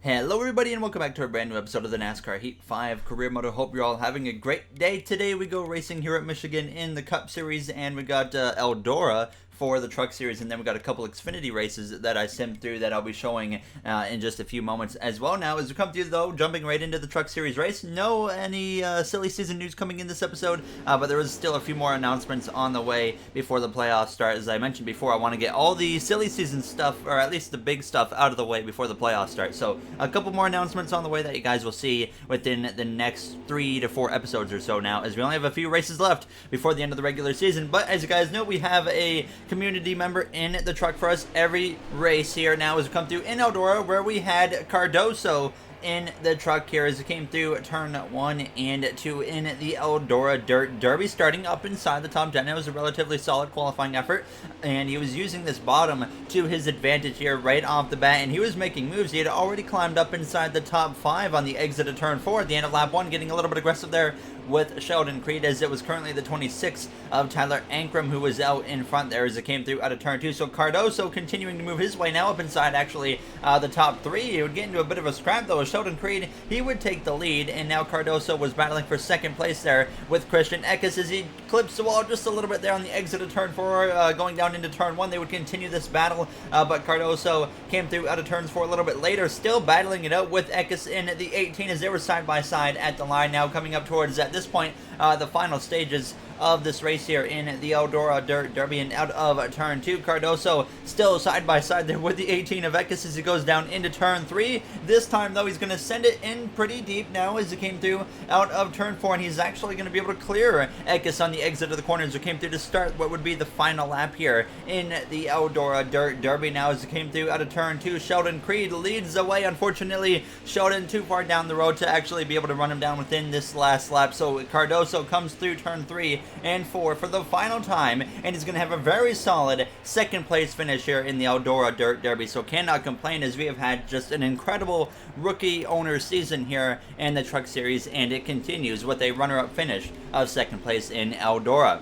Hello everybody and welcome back to a brand new episode of the NASCAR Heat 5 Career Mode. I hope you're all having a great day. Today we go racing here at Michigan in the Cup Series, and we got Eldora for the Truck Series, and then we got a couple Xfinity races that I simmed through that I'll be showing in just a few moments as well. Now, as we come through though, jumping right into the Truck Series race, no any silly season news coming in this episode, but there is still a few more announcements on the way before the playoffs start. As I mentioned before, I want to get all the silly season stuff, or at least the big stuff, out of the way before the playoffs start. So a couple more announcements on the way that you guys will see within the next 3 to 4 episodes or so now, as we only have a few races left before the end of the regular season. But as you guys know, we have a community member in the truck for us every race here now as we come through in Eldora, where we had Cardoso in the truck here as it came through turn 1 and 2 in the Eldora Dirt Derby, starting up inside the top 10. It was a relatively solid qualifying effort, and he was using this bottom to his advantage here right off the bat, and he was making moves. He had already climbed up inside the top 5 on the exit of turn 4 at the end of lap 1, getting a little bit aggressive there with Sheldon Creed, as it was currently the 26 of Tyler Ankrum who was out in front there as it came through out of turn 2. So Cardoso continuing to move his way now up inside actually the top 3. He would get into a bit of a scrap though. Sheldon Creed, he would take the lead, and now Cardoso was battling for second place there with Christian Eckes as he clips the wall just a little bit there on the exit of turn 4, going down into turn 1. They would continue this battle, but Cardoso came through out of turns 4 a little bit later, still battling it out with Eckes in the 18 as they were side by side at the line. Now coming up towards, at this point, the final stages of this race here in the Eldora Dirt Derby, and out of turn 2, Cardoso still side by side there with the 18 of Eckes as he goes down into turn 3. This time though, he's going to send it in pretty deep now as he came through out of turn 4, and he's actually going to be able to clear Eckes on the exit of the corner as he came through to start what would be the final lap here in the Eldora Dirt Derby. Now as he came through out of turn 2, Sheldon Creed leads the way. Unfortunately, Sheldon too far down the road to actually be able to run him down within this last lap, so Cardoso comes through turn 3 and 4 for the final time, and he's going to have a very solid second place finish here in the Eldora Dirt Derby. So cannot complain, as we have had just an incredible rookie owner season here in the Truck Series, and it continues with a runner-up finish of second place in Eldora.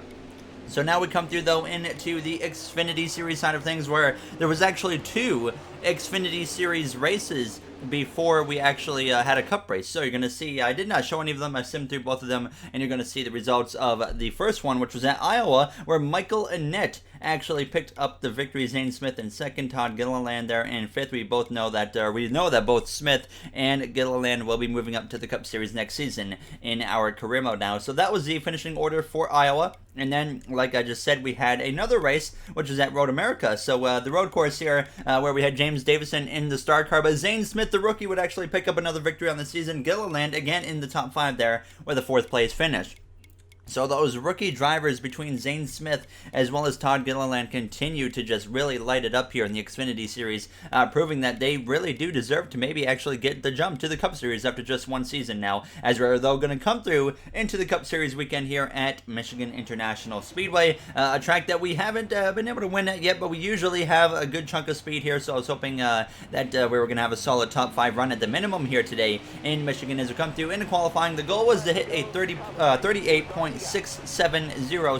So now we come through though into the Xfinity Series side of things, where there was actually 2 Xfinity Series races before we actually had a cup race. So you're going to see, I did not show any of them, I simmed through both of them, and you're going to see the results of the first one, which was at Iowa, where Michael Annett actually picked up the victory. Zane Smith in second, Todd Gilliland there in fifth. We both know that, both Smith and Gilliland will be moving up to the Cup Series next season in our career mode now. So that was the finishing order for Iowa. And then, like I just said, we had another race, which was at Road America. So the road course here, where we had James Davison in the star car, but Zane Smith, the rookie, would actually pick up another victory on the season. Gilliland, again, in the top 5 there with a 4th place finish. So those rookie drivers between Zane Smith as well as Todd Gilliland continue to just really light it up here in the Xfinity Series, proving that they really do deserve to maybe actually get the jump to the Cup Series after just one season now, as we're though going to come through into the Cup Series weekend here at Michigan International Speedway, a track that we haven't been able to win at yet, but we usually have a good chunk of speed here, so I was hoping that we were going to have a solid top 5 run at the minimum here today in Michigan as we come through into qualifying. The goal was to hit a 38.670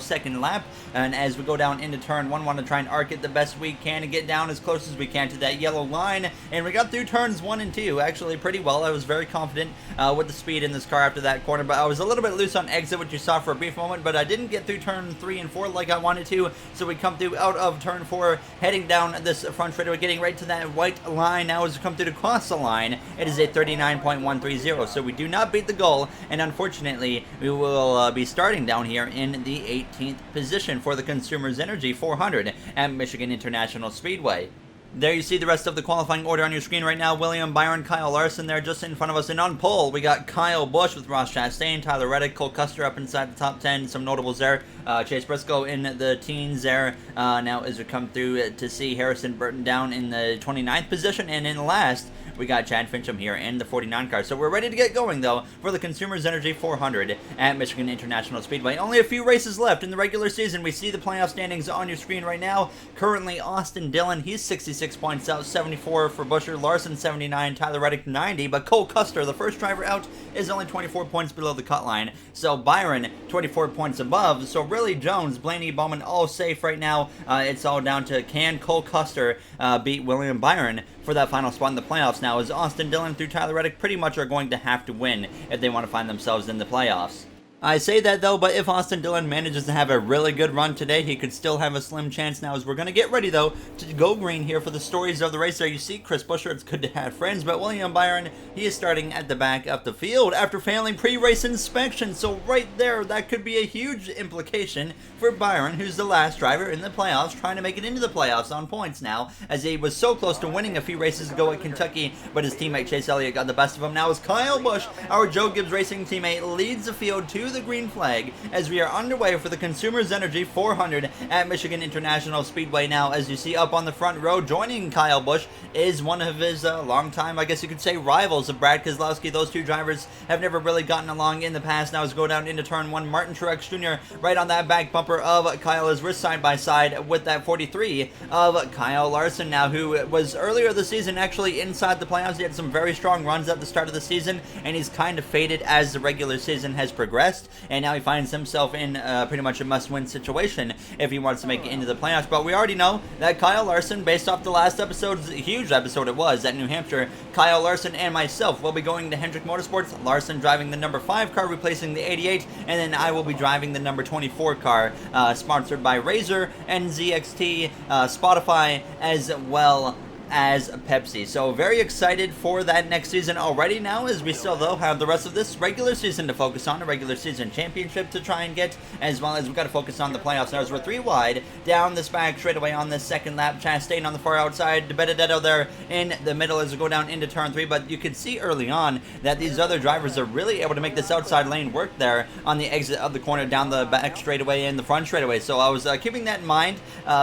second lap, and as we go down into turn 1, want to try and arc it the best we can and get down as close as we can to that yellow line, and we got through turns 1 and 2 actually pretty well. I was very confident with the speed in this car after that corner, but I was a little bit loose on exit, which you saw for a brief moment, but I didn't get through turn 3 and 4 like I wanted to, so we come through out of turn 4, heading down this front straightaway, getting right to that white line. Now as we come through to cross the line, it is a 39.130, so we do not beat the goal, and unfortunately we will be starting down here in the 18th position for the Consumers Energy 400 at Michigan International Speedway. There you see the rest of the qualifying order on your screen right now. William Byron, Kyle Larson there just in front of us. And on pole, we got Kyle Busch with Ross Chastain, Tyler Reddick, Cole Custer up inside the top 10. Some notables there. Chase Briscoe in the teens there. Now as we come through to see Harrison Burton down in the 29th position. And in last, we got Chad Fincham here in the 49 car. So we're ready to get going, though, for the Consumers Energy 400 at Michigan International Speedway. Only a few races left in the regular season. We see the playoff standings on your screen right now. Currently, Austin Dillon, he's 66 points out, 74 for Buscher, Larson 79, Tyler Reddick 90, but Cole Custer, the first driver out, is only 24 points below the cut line. So Byron, 24 points above. So really, Jones, Blaney, Bowman, all safe right now. It's all down to can Cole Custer beat William Byron for that final spot in the playoffs now, as Austin Dillon through Tyler Reddick pretty much are going to have to win if they want to find themselves in the playoffs. I say that though, but if Austin Dillon manages to have a really good run today, he could still have a slim chance now, as we're going to get ready though to go green here for the stories of the race. There you see Chris Buescher, it's good to have friends, but William Byron, he is starting at the back of the field after failing pre-race inspection, so right there, that could be a huge implication for Byron, who's the last driver in the playoffs, trying to make it into the playoffs on points now, as he was so close to winning a few races ago at Kentucky, but his teammate Chase Elliott got the best of him. Now as Kyle Busch, our Joe Gibbs Racing teammate, leads the field to the green flag as we are underway for the Consumers Energy 400 at Michigan International Speedway. Now, as you see up on the front row, joining Kyle Busch is one of his longtime, I guess you could say, rivals of Brad Keselowski. Those two drivers have never really gotten along in the past. Now, as we go down into turn 1, Martin Truex Jr. right on that back bumper of Kyle, as we're side by side with that 43 of Kyle Larson now, who was earlier this season actually inside the playoffs. He had some very strong runs at the start of the season, and he's kind of faded as the regular season has progressed, and now he finds himself in pretty much a must-win situation if he wants to make it into the playoffs. But we already know that Kyle Larson, based off the last episode's huge episode it was at New Hampshire, Kyle Larson and myself will be going to Hendrick Motorsports. Larson driving the number 5 car, replacing the 88, and then I will be driving the number 24 car, sponsored by Razor and ZXT, Spotify, as well as Pepsi. So very excited for that next season already now, as we still though have the rest of this regular season to focus on, a regular season championship to try and get, as well as we've got to focus on the playoffs now, as we're 3 wide down this back straightaway on this second lap. Chastain on the far outside, DeBenedetto there in the middle as we go down into turn 3, but you can see early on that these other drivers are really able to make this outside lane work there on the exit of the corner down the back straightaway and the front straightaway. So I was keeping that in mind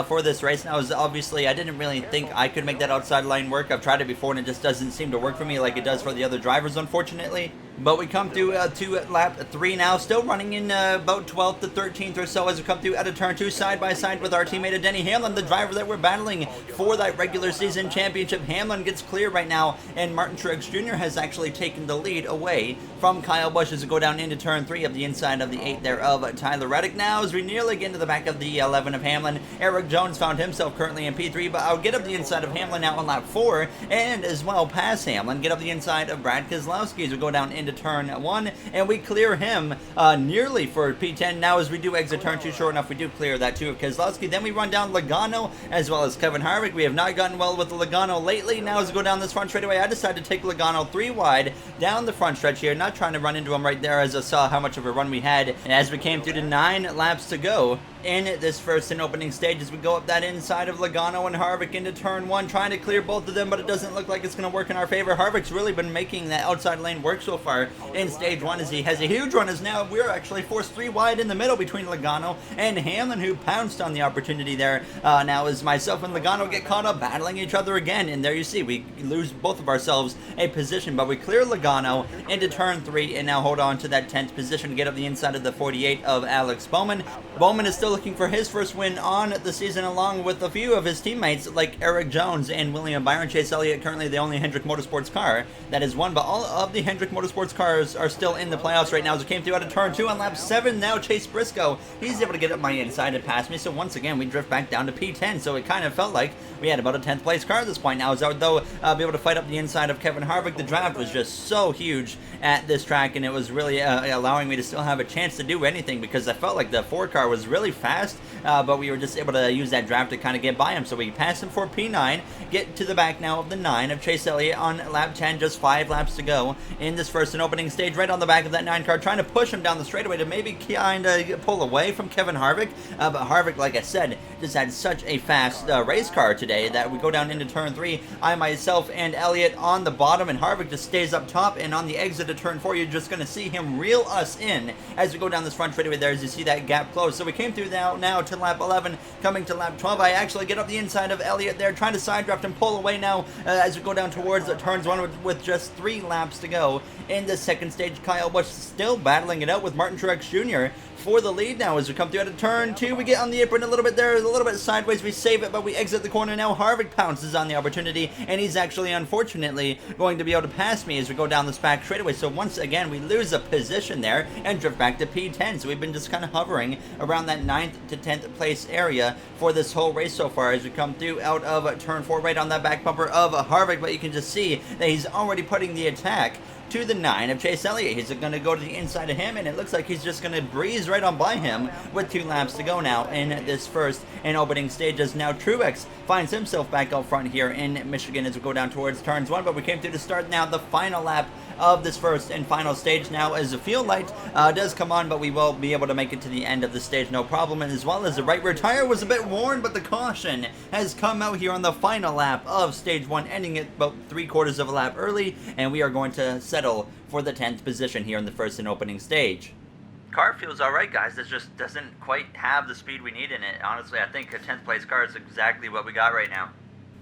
for this race, and I was obviously, I didn't really think I could make that outside line work. I've tried it before and it just doesn't seem to work for me like it does for the other drivers, unfortunately. But we come through to lap 3 now, still running in about 12th to 13th or so as we come through out of turn 2, side by side with our teammate Denny Hamlin, the driver that we're battling for that regular season championship. Hamlin gets clear right now, and Martin Truex Jr. has actually taken the lead away from Kyle Busch as we go down into turn 3 of the inside of the 8 there of Tyler Reddick. Now as we nearly get into the back of the 11 of Hamlin, Eric Jones found himself currently in P3, but I'll get up the inside of Hamlin now on lap 4, and as well pass Hamlin, get up the inside of Brad Keselowski as we go down into turn 1, and we clear him nearly for P10. Now as we do exit turn 2, sure enough we do clear that too of Keselowski. Then we run down Logano as well as Kevin Harvick. We have not gotten well with the Logano lately. Now as we go down this front straightaway, I decided to take Logano 3 wide down the front stretch here, not trying to run into him right there as I saw how much of a run we had. And as we came through to 9 laps to go in this first and opening stage, as we go up that inside of Logano and Harvick into turn 1, trying to clear both of them, but it doesn't look like it's going to work in our favor. Harvick's really been making that outside lane work so far in stage 1, as he has a huge run, as now we're actually forced 3 wide in the middle between Logano and Hamlin, who pounced on the opportunity there. Now as myself and Logano get caught up battling each other again, and there you see we lose both of ourselves a position, but we clear Logano into turn 3 and now hold on to that 10th position to get up the inside of the 48 of Alex Bowman. Bowman is still looking for his first win on the season, along with a few of his teammates like Eric Jones and William Byron. Chase Elliott currently the only Hendrick Motorsports car that has won, but all of the Hendrick Motorsports cars are still in the playoffs right now. As we came through out of turn 2 on lap 7, now Chase Briscoe, he's able to get up my inside and pass me, so once again we drift back down to P10, so it kind of felt like we had about a 10th place car at this point now, as I would though be able to fight up the inside of Kevin Harvick. The draft was just so huge at this track, and it was really allowing me to still have a chance to do anything, because I felt like the 4 car was really fast, but we were just able to use that draft to kind of get by him. So we pass him for P9, get to the back now of the 9 of Chase Elliott on lap 10, just 5 laps to go in this first and opening stage, right on the back of that 9 car, trying to push him down the straightaway to maybe kind of pull away from Kevin Harvick, but Harvick, like I said, just had such a fast race car today that we go down into turn 3, I myself and Elliott on the bottom, and Harvick just stays up top, and on the exit of turn 4 you're just going to see him reel us in as we go down this front straightaway there, as you see that gap close. So we came through now to lap 11, coming to lap 12, I actually get up the inside of Elliott there, trying to side draft and pull away now as we go down towards the turns 1 with just 3 laps to go in the second stage. Kyle Busch still battling it out with Martin Truex Jr. for the lead now. As we come through out of turn 2, we get on the apron a little bit there, a little bit sideways, we save it, but we exit the corner now. Harvick pounces on the opportunity, and he's actually unfortunately going to be able to pass me as we go down this back straightaway. So once again we lose a position there and drift back to P10. So we've been just kind of hovering around that 9th 9th to 10th place area for this whole race so far as we come through out of turn 4 right on that back bumper of Harvick, but you can just see that he's already putting the attack to the 9 of Chase Elliott. He's going to go to the inside of him, and it looks like he's just going to breeze right on by him with 2 laps to go now in this first and opening stages. Now Truex finds himself back out front here in Michigan as we go down towards turns 1, but we came through to start now the final lap of this first and final stage now as the field light does come on, but we will be able to make it to the end of the stage no problem, and as well as the right rear tire was a bit worn, but the caution has come out here on the final lap of stage 1, ending it about 3/4 of a lap early, and we are going to settle for the 10th position here in the first and opening stage. Car feels alright, guys. This just doesn't quite have the speed we need in it. Honestly, I think a 10th place car is exactly what we got right now.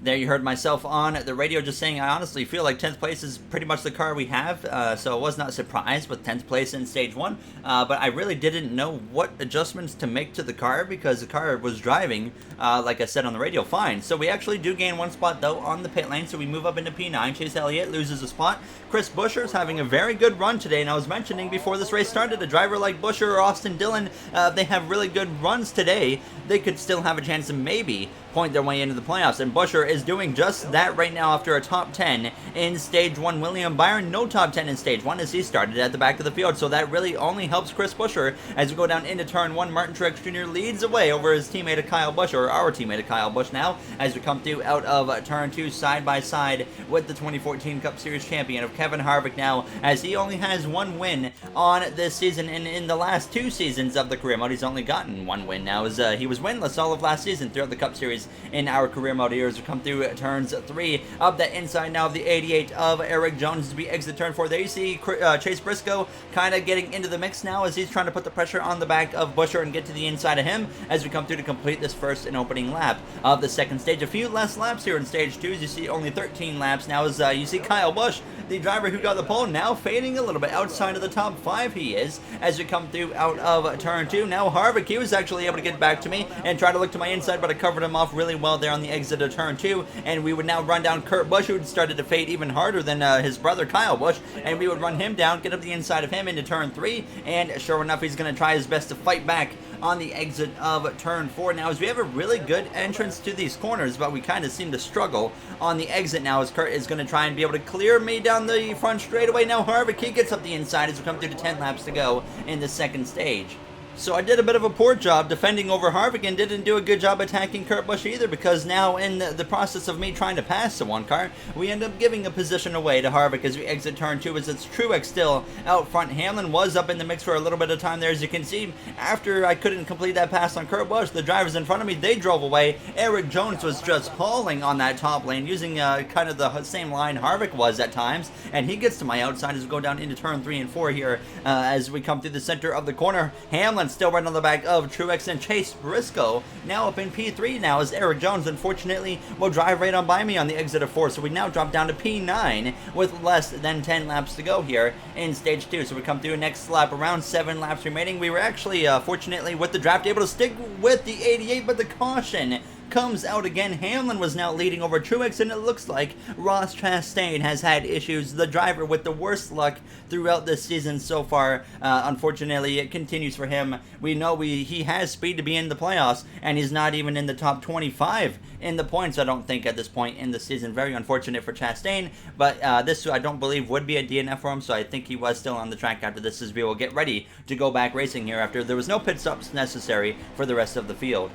There you heard myself on the radio just saying I honestly feel like 10th place is pretty much the car we have, so I was not surprised with 10th place in stage 1, but I really didn't know what adjustments to make to the car because the car was driving, like I said on the radio, fine. So we actually do gain 1 spot though on the pit lane, so we move up into P9. Chase Elliott loses a spot. Chris Buescher is having a very good run today, and I was mentioning before this race started, a driver like Buescher or Austin Dillon, they have really good runs today. They could still have a chance to maybe point their way into the playoffs, and Buescher is doing just that right now after a top 10 in stage 1. William Byron, no top 10 in stage 1 as he started at the back of the field, so that really only helps Chris Buescher as we go down into turn 1. Martin Truex Jr. leads away over his teammate Kyle Busch, or our teammate Kyle Busch now, as we come through out of turn 2 side by side with the 2014 Cup Series champion of Kevin Harvick now, as he only has 1 win on this season, and in the last 2 seasons of the career mode he's only gotten 1 win now, as he was winless all of last season throughout the Cup Series in our career mode here as we come through turns 3 up the inside now of the 88 of Erik Jones as we exit turn 4. There you see Chase Briscoe kind of getting into the mix now as he's trying to put the pressure on the back of Buescher and get to the inside of him as we come through to complete this first and opening lap of the second stage. A few less laps here in stage 2 as you see only 13 laps now as you see Kyle Busch, the driver who got the pole, now fading a little bit outside of the top 5 he is as we come through out of turn 2. Now Harvick, he was actually able to get back to me and try to look to my inside, but I covered him off really well there on the exit of turn 2, and we would now run down Kurt Busch, who had started to fade even harder than his brother Kyle Busch, and we would run him down, get up the inside of him into turn 3, and sure enough he's going to try his best to fight back on the exit of turn 4 now as we have a really good entrance to these corners, but we kind of seem to struggle on the exit now as Kurt is going to try and be able to clear me down the front straightaway. Now Harvick, he gets up the inside as we come through to 10 laps to go in the second stage. So I did a bit of a poor job defending over Harvick and didn't do a good job attacking Kurt Busch either, because now in the process of me trying to pass the one car, we end up giving a position away to Harvick as we exit turn 2 as it's Truex still out front. Hamlin was up in the mix for a little bit of time there, as you can see. After I couldn't complete that pass on Kurt Busch, the drivers in front of me, they drove away. Erik Jones was just hauling on that top lane using kind of the same line Harvick was at times, and he gets to my outside as we go down into turn 3 and 4 here as we come through the center of the corner. Hamlin still right on the back of Truex, and Chase Briscoe now up in P3 now as Erik Jones unfortunately will drive right on by me on the exit of 4, so we now drop down to P9 with less than 10 laps to go here in stage 2. So we come through next lap, around 7 laps remaining. We were actually fortunately with the draft able to stick with the 88, but the caution comes out again. Hamlin was now leading over Truex, and it looks like Ross Chastain has had issues, the driver with the worst luck throughout this season so far. Unfortunately, it continues for him. We know he has speed to be in the playoffs, and he's not even in the top 25 in the points, I don't think, at this point in the season. Very unfortunate for Chastain, but this I don't believe would be a DNF for him, so I think he was still on the track after this as we will get ready to go back racing here after there was no pit stops necessary for the rest of the field.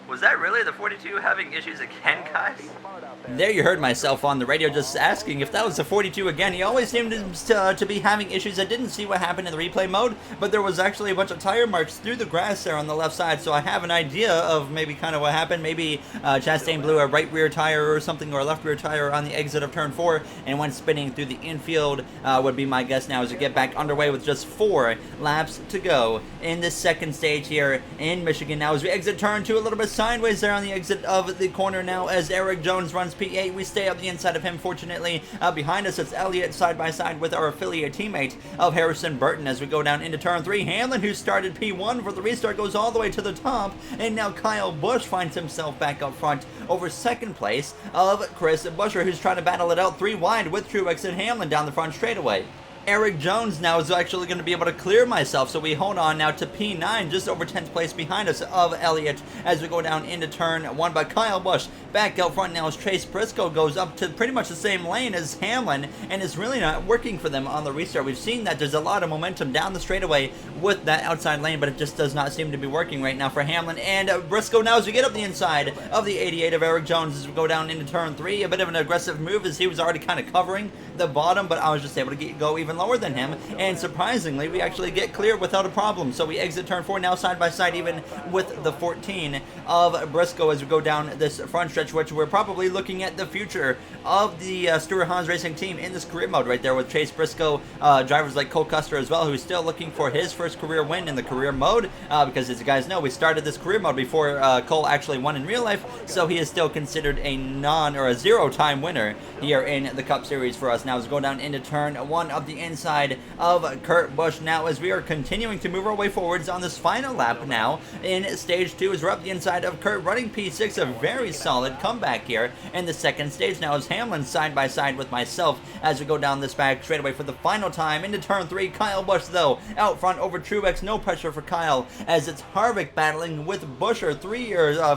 Was that really the 42 having issues again, guys? There you heard myself on the radio just asking if that was the 42 again. He always seemed to be having issues. I didn't see what happened in the replay mode, but there was actually a bunch of tire marks through the grass there on the left side, so I have an idea of maybe kind of what happened. Maybe Chastain blew a right rear tire or something, or a left rear tire on the exit of turn 4 and went spinning through the infield, would be my guess now as we get back underway with just 4 laps to go in this second stage here in Michigan. Now as we exit turn 2 a little bit sideways there on the exit of the corner now as Erik Jones runs P8. We stay up the inside of him, fortunately. Behind us, it's Elliott side by side with our affiliate teammate of Harrison Burton as we go down into turn 3. Hamlin, who started P1 for the restart, goes all the way to the top, and now Kyle Busch finds himself back up front over second place of Chris Buescher, who's trying to battle it out 3 wide with Truex and Hamlin down the front straightaway. Eric Jones now is actually going to be able to clear myself, so we hold on now to P9, just over 10th place behind us of Elliott as we go down into turn 1 by Kyle Busch. Back out front now as Chase Briscoe goes up to pretty much the same lane as Hamlin, and it's really not working for them on the restart. We've seen that there's a lot of momentum down the straightaway with that outside lane, but it just does not seem to be working right now for Hamlin and Briscoe now as we get up the inside of the 88 of Eric Jones as we go down into turn 3. A bit of an aggressive move as he was already kind of covering the bottom, but I was just able to go even lower than him, and surprisingly we actually get clear without a problem. So we exit turn 4 now side by side even with the 14 of Briscoe as we go down this front stretch, which we're probably looking at the future of the Stewart-Haas Racing team in this career mode right there with Chase Briscoe, drivers like Cole Custer as well, who's still looking for his first career win in the career mode, because as you guys know, we started this career mode before Cole actually won in real life, so he is still considered a a zero-time winner here in the Cup Series for us. Now as we go down into turn 1 of the inside of Kurt Busch now as we are continuing to move our way forwards on this final lap now in stage 2 as we're up the inside of Kurt running P6, a very solid comeback here in the second stage now as Hamlin side by side with myself as we go down this back straightaway for the final time into turn 3. Kyle Busch though out front over Truex, no pressure for Kyle as it's Harvick battling with Buescher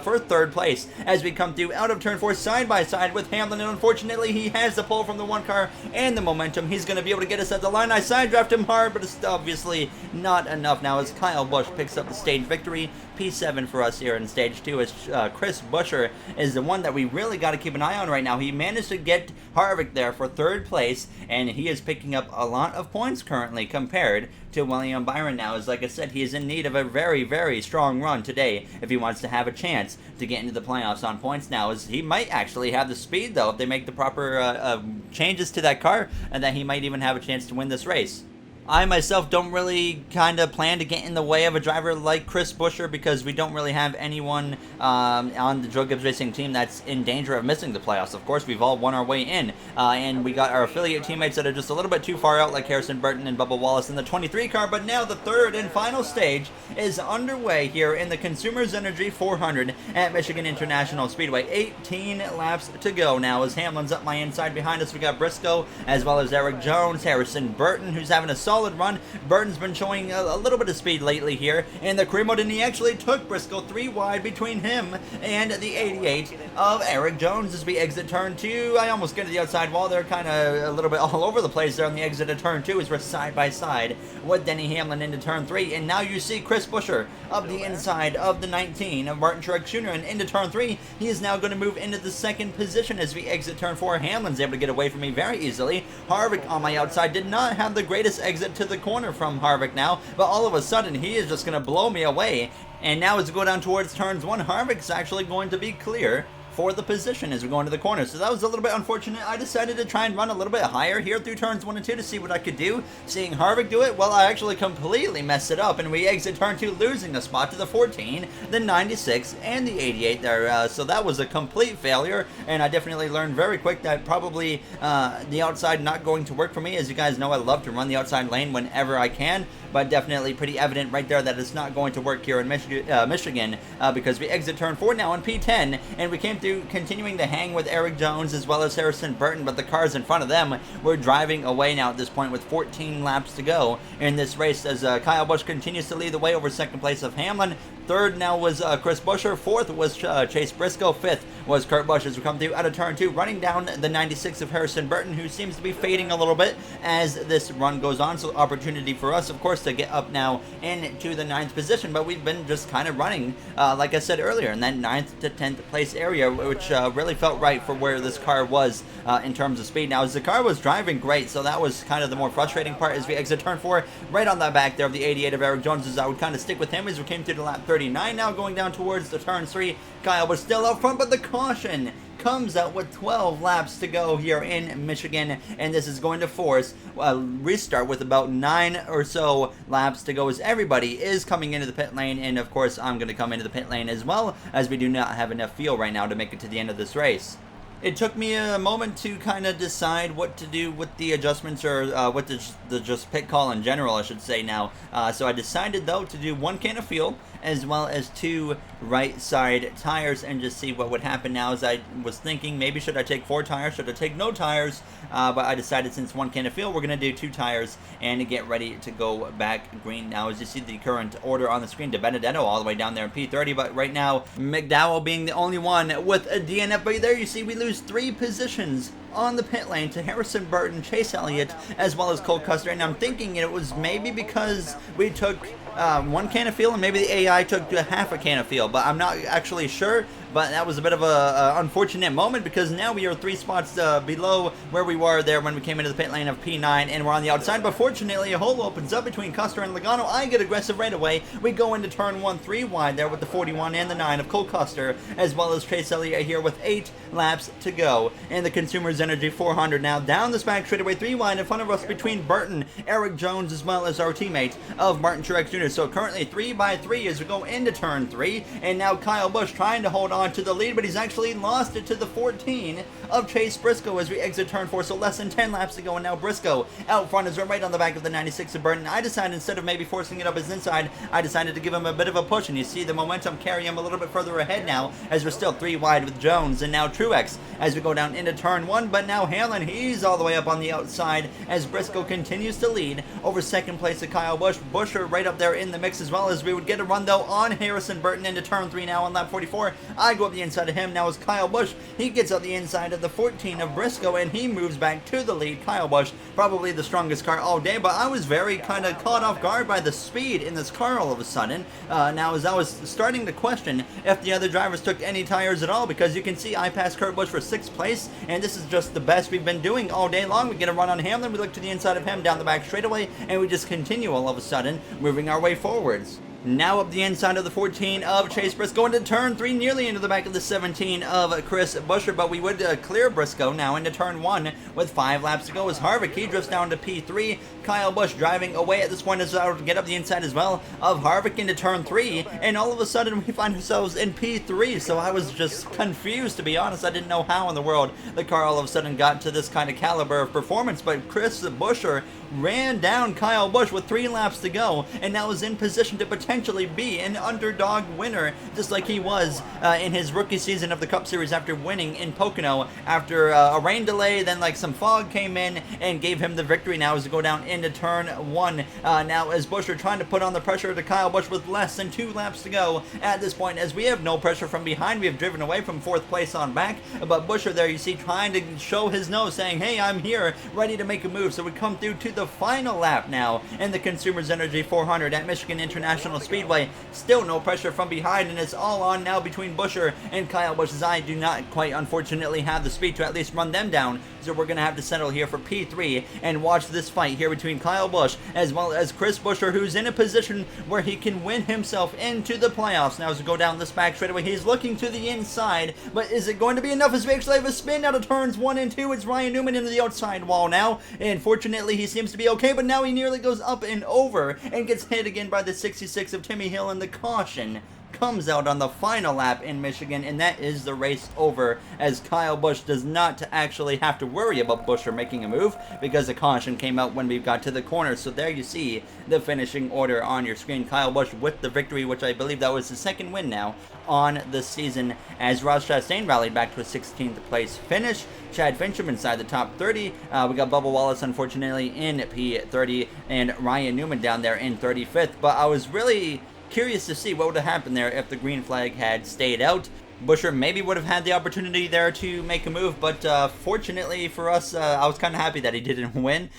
for third place as we come through out of turn 4 side by side with Hamlin, and unfortunately he has the pole from the one car and the momentum. He's going to be able to get us at the line. I side draft him hard, but it's obviously not enough now as Kyle Busch picks up the stage victory. P7 for us here in stage 2 as Chris Buescher is the one that we really got to keep an eye on right now. He managed to get Harvick there for third place, and he is picking up a lot of points currently compared to William Byron now. As like I said, he is in need of a very, very strong run today if he wants to have a chance to get into the playoffs on points now, as he might actually have the speed though if they make the proper changes to that car, and that he might even have a chance to win this race. I myself don't really kind of plan to get in the way of a driver like Chris Buescher because we don't really have anyone on the Joe Gibbs Racing team that's in danger of missing the playoffs. Of course, we've all won our way in, and we got our affiliate teammates that are just a little bit too far out, like Harrison Burton and Bubba Wallace in the 23 car, but now the third and final stage is underway here in the Consumers Energy 400 at Michigan International Speedway. 18 laps to go now as Hamlin's up my inside. Behind us we got Briscoe as well as Eric Jones, Harrison Burton, who's having a solid run. Burton's been showing a little bit of speed lately here in the career mode, and he actually took Briscoe 3 wide between him and the 88 of Eric Jones as we exit turn 2. I almost get to the outside wall there, kind of a little bit all over the place there on the exit of turn 2 as we're side by side with Denny Hamlin into turn 3, and now you see Chris Buescher up the inside of the 19 of Martin Truex Jr. and into turn 3. He is now going to move into the second position as we exit turn 4. Hamlin's able to get away from me very easily. Harvick on my outside did not have the greatest exit to the corner from Harvick now, but all of a sudden he is just going to blow me away. And now as we go down towards turns 1, Harvick's actually going to be clear for the position as we go into the corner. So that was a little bit unfortunate. I decided to try and run a little bit higher here through turns 1 and 2 to see what I could do. Seeing Harvick do it, well, I actually completely messed it up, and we exit turn 2 losing a spot to the 14, the 96, and the 88 there. So that was a complete failure, and I definitely learned very quick that probably the outside not going to work for me. As you guys know, I love to run the outside lane whenever I can, but definitely pretty evident right there that it's not going to work here in Michigan because we exit turn 4 now in P10, and we came through continuing to hang with Eric Jones as well as Harrison Burton, but the cars in front of them were driving away now at this point with 14 laps to go in this race as Kyle Busch continues to lead the way over second place of Hamlin. Third now was Chris Buescher. Fourth was Chase Briscoe. Fifth was Kurt Busch as we come through out of turn 2, running down the 96 of Harrison Burton, who seems to be fading a little bit as this run goes on. So opportunity for us, of course, to get up now into the 9th position, but we've been just kind of running, like I said earlier, in that 9th to 10th place area, which really felt right for where this car was in terms of speed. Now, as the car was driving great, so that was kind of the more frustrating part as we exit turn 4, right on that back there of the 88 of Eric Jones, as I would kind of stick with him as we came through to lap 39 now, going down towards the turn 3. Kyle was still out front, but the caution comes out with 12 laps to go here in Michigan, and this is going to force a restart with about 9 or so laps to go as everybody is coming into the pit lane, and of course I'm going to come into the pit lane as well, as we do not have enough fuel right now to make it to the end of this race. It took me a moment to kind of decide what to do with the adjustments, or with the just pit call in general, I should say now. So I decided, though, to do 1 can of fuel as well as 2 right side tires, and just see what would happen. Now, as I was thinking, maybe should I take 4 tires, should I take no tires, but I decided since 1 can of fuel, we're going to do 2 tires and get ready to go back green. Now, as you see the current order on the screen, De Benedetto all the way down there in P30, but right now McDowell being the only one with a DNF. But there you see we lose 3 positions on the pit lane to Harrison Burton, Chase Elliott, as well as Cole Custer. And I'm thinking it was maybe because we took 1 can of fuel and maybe the AI took half a can of fuel, but I'm not actually sure. But that was a bit of a unfortunate moment, because now we are 3 spots below where we were there when we came into the pit lane of P9, and we're on the outside. But fortunately, a hole opens up between Custer and Logano. I get aggressive right away. We go into turn 1 3 wide there with the 41 and the 9 of Cole Custer, as well as Chase Elliott here with 8 laps to go. And the Consumers Energy 400 now down this back straightaway 3 wide in front of us between Burton, Eric Jones, as well as our teammate of Martin Truex Jr. So currently 3 by 3 as we go into turn 3, and now Kyle Busch trying to hold on to the lead, but he's actually lost it to the 14 of Chase Briscoe as we exit turn 4. So less than 10 laps to go, and now Briscoe out front as we're right on the back of the 96 of Burton. I decided, instead of maybe forcing it up his inside, I decided to give him a bit of a push, and you see the momentum carry him a little bit further ahead now, as we're still 3 wide with Jones and now Truex as we go down into turn 1. But now Hamlin, he's all the way up on the outside as Briscoe continues to lead over second place to Kyle Busch. Busher right up there in the mix, as well as we would get a run though on Harrison Burton into turn 3 now on lap 44. I go up the inside of him now as Kyle Busch, he gets up the inside of the 14 of Briscoe, and he moves back to the lead. Kyle Busch, probably the strongest car all day, but I was very kind of caught off guard by the speed in this car all of a sudden. Now, as I was starting to question if the other drivers took any tires at all, because you can see I passed Kurt Busch for 6th place, and this is just the best we've been doing all day long. We get a run on Hamlin, we look to the inside of him down the back straightaway, and we just continue all of a sudden moving our way forwards. Now up the inside of the 14 of Chase Briscoe into turn 3, nearly into the back of the 17 of Chris Buescher, but we would clear Briscoe now into turn 1 with 5 laps to go as Harvick, he drifts down to P3. Kyle Busch driving away at this point as I would get up the inside as well of Harvick into turn 3, and all of a sudden we find ourselves in P3, so I was just confused, to be honest. I didn't know how in the world the car all of a sudden got to this kind of caliber of performance, but Chris Buescher ran down Kyle Busch with 3 laps to go, and now is in position to potentially be an underdog winner, just like he was in his rookie season of the Cup Series after winning in Pocono after a rain delay. Then like some fog came in and gave him the victory. Now as we go down into turn 1, now as Buescher trying to put on the pressure to Kyle Busch with less than 2 laps to go at this point, as we have no pressure from behind. We have driven away from 4th place on back, but Buescher there you see trying to show his nose, saying, hey, I'm here, ready to make a move. So we come through to the final lap now in the Consumers Energy 400 at Michigan International Speedway. Still no pressure from behind, and it's all on now between Buescher and Kyle Busch, as I do not quite unfortunately have the speed to at least run them down. So we're going to have to settle here for P3 and watch this fight here between Kyle Busch as well as Chris Buescher, who's in a position where he can win himself into the playoffs. Now as we go down this back straightaway, he's looking to the inside, but is it going to be enough as we actually have a spin out of turns 1 and 2? It's Ryan Newman into the outside wall now, and fortunately he seems to be okay, but now he nearly goes up and over and gets hit again by the 66 of Timmy Hill, and the caution comes out on the final lap in Michigan, and that is the race over, as Kyle Busch does not actually have to worry about Buescher making a move because the caution came out when we got to the corner. So there you see the finishing order on your screen. Kyle Busch with the victory, which I believe that was his 2nd win now on the season, as Ross Chastain rallied back to a 16th place finish. Chad Fincham inside the top 30. We got Bubba Wallace unfortunately in P30, and Ryan Newman down there in 35th. But I was really curious to see what would have happened there if the green flag had stayed out. Buescher maybe would have had the opportunity there to make a move, but fortunately for us, I was kind of happy that he didn't win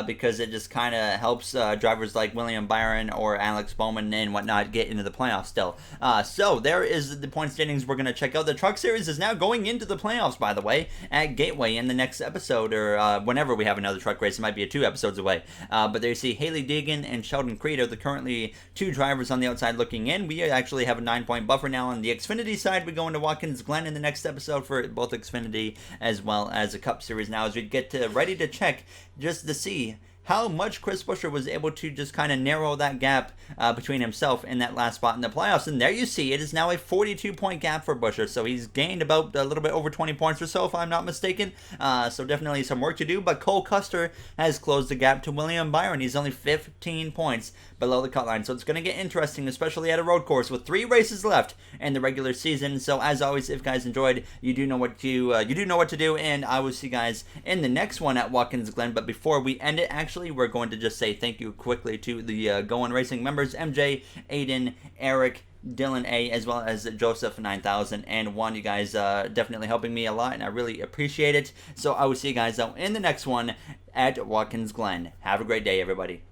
because it just kind of helps drivers like William Byron or Alex Bowman and whatnot get into the playoffs still. So there is the point standings we're going to check out. The Truck Series is now going into the playoffs, by the way, at Gateway in the next episode, or whenever we have another truck race. It might be 2 episodes away. But there you see Haley Deegan and Sheldon Creed are the currently 2 drivers on the outside looking in. We actually have a 9-point buffer now on the Xfinity side. We go into Watkins Glen in the next episode for both Xfinity as well as the Cup Series. Now as we get ready to check just to see how much Chris Buescher was able to just kind of narrow that gap between himself and that last spot in the playoffs. And there you see, it is now a 42-point gap for Buescher. So he's gained about a little bit over 20 points or so, if I'm not mistaken. So definitely some work to do. But Cole Custer has closed the gap to William Byron. He's only 15 points below the cut line. So it's going to get interesting, especially at a road course with 3 races left in the regular season. So as always, if you guys enjoyed, you do know what to do, and I will see you guys in the next one at Watkins Glen. But before we end it, actually, we're going to just say thank you quickly to the Going Racing members: MJ, Aiden, Eric, Dylan A, as well as Joseph 9001. You guys definitely helping me a lot, and I really appreciate it. So I will see you guys out in the next one at Watkins Glen. Have a great day, everybody.